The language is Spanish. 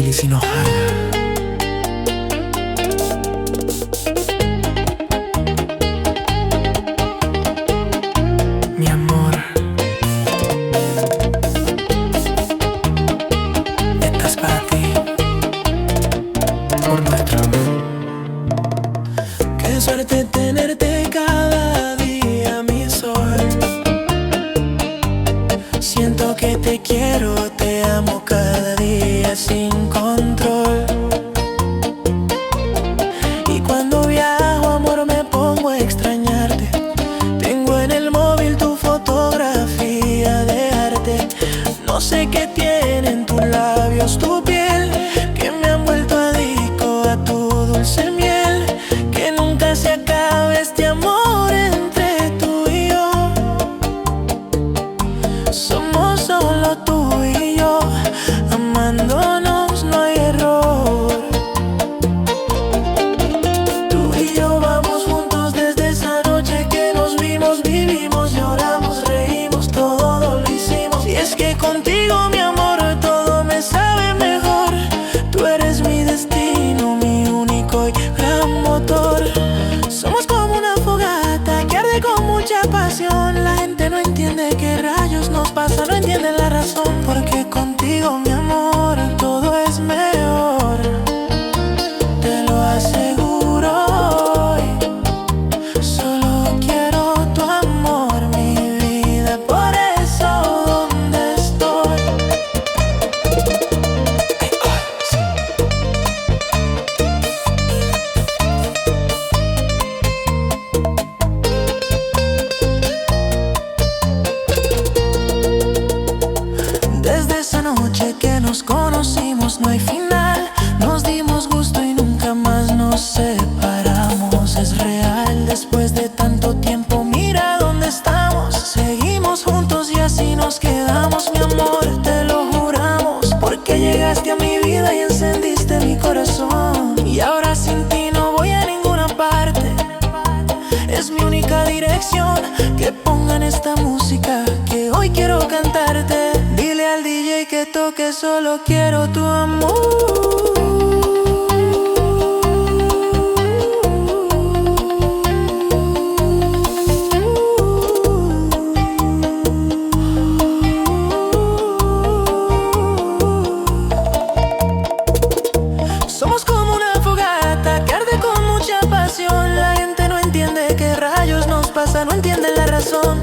Ellis Hinojosa. Mi amor, esta es para ti, por nuestro amor. Qué suerte tenerte cada día, mi sol. Siento que te quiero, te amo cada día sin control. Y cuando viajo, amor, me pongo a extrañarte. Tengo en el móvil tu fotografía de arte. No sé qué tienen tus labios, tu piel, que me han vuelto adicto a tu dulce miel. Que nunca se acabe este amor entre tú y yo. Somos solo tú y yo, amándonos no hay error. Tú y yo vamos juntos desde esa noche que nos vimos. Vivimos, lloramos, reímos, todo lo hicimos. Y es que contigo, mi amor, todo me sabe mejor. Tú eres mi destino, mi único y gran motor. Somos como una fogata que arde con mucha pasión. La gente no entiende qué rayos nos pasa, no entiende la razón. Porque contigo, mi amor, todo es mejor. Te lo aseguro hoy. Solo quiero tu amor, mi vida. Por eso, ¿dónde estoy? Desde esa noche que nos conocimos no hay final. Nos dimos gusto y nunca más nos separamos. Es real, después de tanto tiempo, mira dónde estamos. Seguimos juntos y así nos quedamos, mi amor, te lo juramos. Porque llegaste a mi vida y encendiste mi corazón. Y ahora sin ti no voy a ninguna parte. Es mi única dirección, que pongan esta música que hoy quiero cantarte. Dile al DJ que toque, solo quiero tu amor. Somos como una fogata que arde con mucha pasión. La gente no entiende qué rayos nos pasa, no entiende la razón.